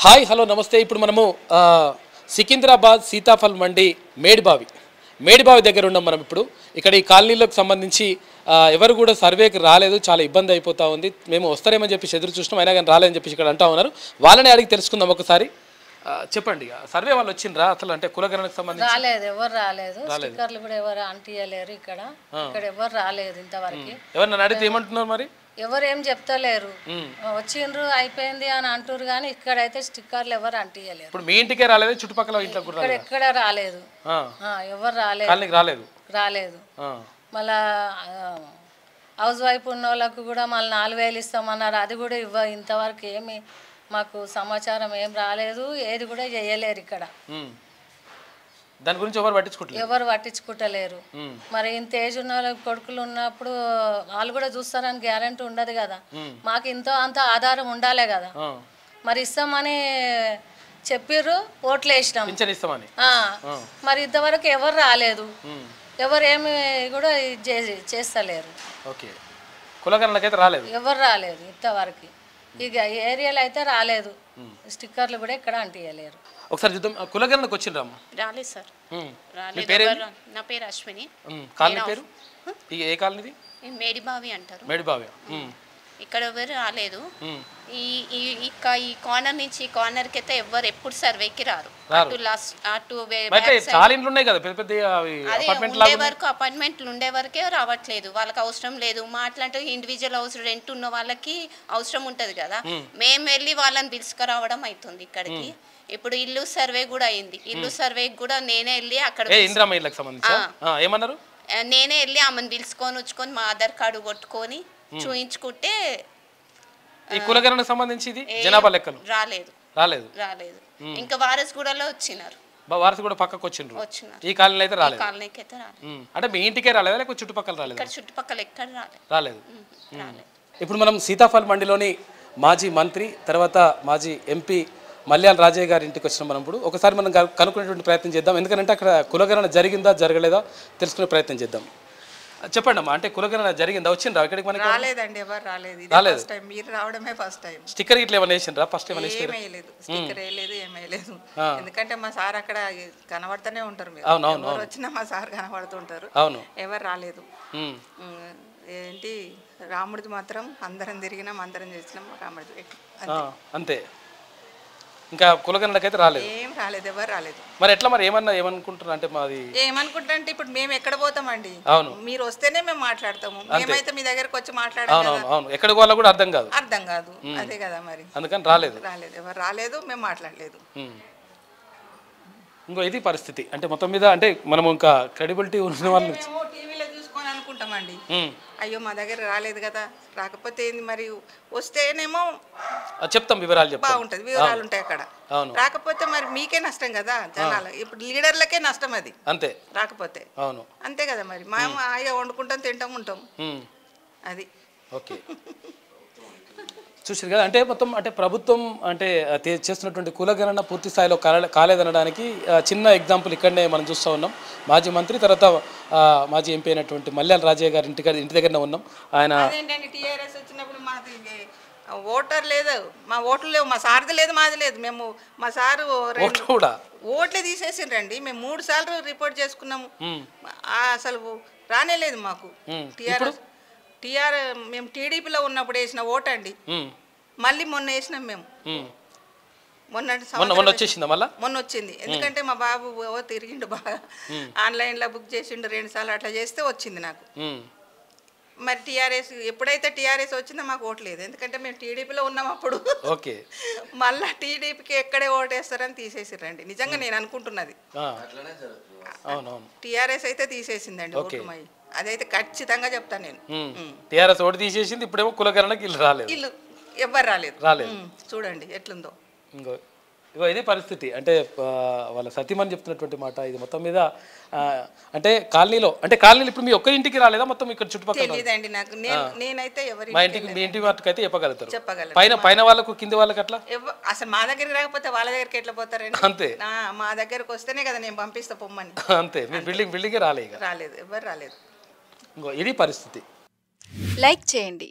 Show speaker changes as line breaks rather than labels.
Hi hello నమస్తే. ఇప్పుడు మనము సికింద్రాబాద్ సీతాఫల్ మండి మేడిబావి దగ్గర ఉన్నాం. మనం ఇప్పుడు ఇక్కడ ఈ కాలనీలకు సంబంధించి ఎవరు కూడా సర్వేకి రాలేదు, చాలా ఇబ్బంది అయిపోతూ ఉంది. మేము వస్తారేమని చెప్పి ఎదురు చూసినాం, అయినా కానీ రాలేదని చెప్పి ఇక్కడ అంటా ఉన్నారు. వాళ్ళని అడిగి తెలుసుకుందాం ఒకసారి. చెప్పండి, సర్వే వాళ్ళు వచ్చిండ్రా అసలు? అంటే కులగణనకు సంబంధించి
రాలేదు, ఎవరు రాలేదు. స్టిక్కర్లు కూడా ఎవరు అంటియలేరు ఇక్కడ ఎవరు రాలేదు ఇంతవరకు.
ఎవరు నన్ను అడిగితే ఏమంటున్నారు మరి?
ఎవరు ఏం చెప్తలేరు, వచ్చిండ్రు అయిపోయింది అని అంటారు కానీ ఇక్కడైతే స్టిక్కర్లు ఎవరు అంటియలేరు.
ఇప్పుడు మీ ఇంటికే రాలేదు, చుట్టుపక్కల ఇంట్లో కూడా
ఎక్కడ రాలేదు, ఎవరు రాలేదు. మళ్ళా హౌస్ వైఫ్ ఉన్న వాళ్ళకు కూడా మళ్ళీ 4,000 ఇస్తామన్నారు, అది కూడా ఇంతవరకు ఏమి మాకు సమాచారం ఏం రాలేదు, ఏది కూడా చేయలేరు ఇక్కడ.
దాని గురించి ఎవరు
పట్టించుకుంటలేరు. మరి ఇంత ఏజ్ ఉన్న వాళ్ళకి కొడుకులు ఉన్నప్పుడు వాళ్ళు కూడా చూస్తారని గ్యారంటీ ఉండదు కదా. మాకు ఇంతో అంత ఆధారం ఉండాలి కదా. మరి ఇస్తామని చెప్పిర్రు, ఓట్లు వేసినాం, మరి ఇంతవరకు ఎవరు రాలేదు, ఎవరు ఏమి కూడా చేస్తలేరు. ఎవరు రాలేదు ఇంతవరకు. ఇక ఏరియాలో అయితే రాలేదు, స్టిక్కర్లు కూడా ఇక్కడ అంటియలేరు.
ఒకసారి చూద్దాం. కులగణనకు వచ్చిండ్రమ్మ?
రాలేదు సార్. నా పేరు అశ్విని.
కాలనీ పేరు ఏ కాలనీ?
మేడిబావి అంటారు.
మేడిబావి.
ఇక్కడ ఎవరు రాలేదు. ఈ కార్నర్ నుంచి కార్నర్కి అయితే ఎవరు ఎప్పుడు సర్వేకి రారు. అపార్ట్మెంట్లు ఉండే వరకే రావట్లేదు. వాళ్ళకి అవసరం లేదు. మా అట్లాంటి ఇండివిజువల్ హౌస్ రెంట్ ఉన్న వాళ్ళకి అవసరం ఉంటది కదా, మేము వెళ్ళి వాళ్ళని పిలుచుకురావడం అవుతుంది ఇక్కడికి. ఇప్పుడు ఇల్లు సర్వే కూడా అయింది. ఇల్లు సర్వేకి కూడా నేనే వెళ్ళి అక్కడ నేనే వెళ్ళి ఆమెను పిలుచుకొని వచ్చుకొని మా ఆధార్ కార్డు కొట్టుకొని చూయించుకుంటే
ఈ కులగణనకు సంబంధించి జనాభా లెక్కలు రాలేదు.
ఇంకా వారసుగూడలో వచ్చినారు.
వారసుగూడ పక్కకు వచ్చిండ్రు. ఈ కాలనీ అయితే రాలేదు. అంటే మీ ఇంటికే రాలేదా లేకపోతే చుట్టుపక్కల రాలేదు?
ఇక్కడ చుట్టుపక్కల ఎక్కడ
రాలేదు. ఇప్పుడు మనం సీతాఫల్ మండిలోని మాజీ మంత్రి తర్వాత మాజీ ఎంపీ మల్యాల రాజయ్య గారి ఇంటికి వచ్చినాం. మనం ఇప్పుడు ఒకసారి మనం కనుక్కునేటువంటి ప్రయత్నం చేద్దాం. ఎందుకంటే అక్కడ కులగణన జరిగిందా జరగలేదా తెలుసుకునే ప్రయత్నం చేద్దాం. చెప్పండి అమ్మా, అంటే కులగణన జరిగిందా? వచ్చిండ్రా ఇక్కడికి? మనకి
రాలేదండి, ఎవరు రాలేదు. మీరు రావడమే ఫస్ట్ టైం.
స్టిక్కర్ ఇట్లా ఏమైనా వేసిండ్రా? ఫస్ట్ ఏమైనా
స్టిక్కర్ వేయలేదు. ఎందుకంటే మా సార్ అక్కడ కనబడుతూనే ఉంటారు. ఎవరు వచ్చినా మా సార్ కనబడుతుంటారు.
అవును,
ఎవరు రాలేదు. ఏంటి రాముడిది మాత్రం అందరం తిరిగినాం, అందరం చేసినాం. రాముడిది
అంతే. ఇంకా కులగణనకి అయితే రాలేదు.
ఏం రాలేదు, ఎవరు రాలేదు.
మరి ఎట్లా? మరి ఏమనుకుంటున్నారు? అంటే మాది
ఏమనుకుంటారంటే ఇప్పుడు మేము ఎక్కడ పోతామండి?
అవును,
మీరు వస్తేనే మేము మాట్లాడతాము. మేమైతే మీ దగ్గరకు వచ్చి మాట్లాడాలి.
ఎక్కడికి వాళ్ళ కూడా అర్థం కాదు.
అదే కదా మరి.
అందుకని రాలేదు.
ఎవరు రాలేదు, మేము మాట్లాడలేదు.
ఇంకో ఇది పరిస్థితి. అంటే మొత్తం మీద అంటే మనం ఇంకా క్రెడిబిలిటీ ఉన్న వాళ్ళు
టీవీలో చూసుకొని అనుకుంటామండి, అయ్యో మా దగ్గర రాలేదు కదా, రాకపోతే ఏంది మరి, వస్తేనేమో
చెప్తాం, వివరాలు
బాగుంటది, వివరాలు ఉంటాయి అక్కడ. రాకపోతే మరి మీకే నష్టం కదా జనాలు. ఇప్పుడు లీడర్లకే నష్టం అది, అంతే. రాకపోతే అంతే కదా మరి. మేము హాయిగా వండుకుంటాం, తింటాం, ఉంటాం. అది
ఓకే. చూసారు కదా, అంటే మొత్తం అంటే ప్రభుత్వం అంటే చేస్తున్నటువంటి కులగణన పూర్తి స్థాయిలో కాలేదనడానికి చిన్న ఎగ్జాంపుల్ ఇక్కడనే మనం చూస్తూ ఉన్నాం. మాజీ మంత్రి తర్వాత మాజీ ఎంపీ అయినటువంటి మల్యాల రాజయ్య గారి ఇంటి దగ్గరనే ఉన్నాం. ఆయన
టీఆర్ఎస్ వచ్చినప్పుడు మాది ఓటర్ లేదు, మా ఓట్లు లేవు, మా సార్ది లేదు, మాది లేదు. మేము మా సారు
కూడా
ఓట్లే తీసేసిండ్రండి. మేము 3 సార్లు రిపోర్ట్ చేసుకున్నాము, అసలు రానేలేదు మాకు. మేము టీడీపీలో ఉన్నప్పుడు వేసిన ఓటు అండి, మళ్ళీ మొన్న వేసినాం మేము. మొన్న వచ్చింది. ఎందుకంటే మా బాబు తిరిగిండు బాగా, ఆన్లైన్లో బుక్ చేసిండు 2 సార్లు, అట్లా చేస్తే వచ్చింది నాకు. మరి టీఆర్ఎస్ ఎప్పుడైతే టీఆర్ఎస్ వచ్చిందో మాకు ఓటు లేదు, ఎందుకంటే మేము టీడీపీలో ఉన్నాం అప్పుడు. మళ్ళీ టీడీపీకి ఎక్కడే ఓటేస్తారని తీసేసిరండి. నిజంగా నేను అనుకుంటున్నది టీఆర్ఎస్ అయితే తీసేసిందండి ఓటు మై. అదైతే ఖచ్చితంగా చెప్తాను నేను.
టీఆర్ఎస్ ఓటు తీసేసింది, ఇప్పుడేమో కులగణనకి ఇల్లు
ఎవ్వరు రాలేదు. చూడండి ఎట్లుందో.
ఇది పరిస్థితి. అంటే వాళ్ళ సతీమణి చెప్తున్నటువంటి మాట ఇది. మొత్తం మీద అంటే కాలనీలో ఇప్పుడు మీ ఒక్క ఇంటికి రాలేదా? మొత్తం ఇక్కడ చుట్టుపక్కల
నేనైతే
మా ఇంటికి మీ ఇంటి వాటికి అయితే చెప్పగలుగుతారు. పైన వాళ్ళకు కింది వాళ్ళకి అట్లా
అసలు మా దగ్గరికి రాకపోతే వాళ్ళ దగ్గరికి ఎట్లా పోతారండి?
అంతే.
మా దగ్గరకు వస్తేనే కదా నేను పంపిస్తా పొమ్మని.
అంతే. మీ బిల్డింగ్
రాలేదు, ఎవరు రాలేదు.
ఇది పరిస్థితి.
లైక్ చేయండి,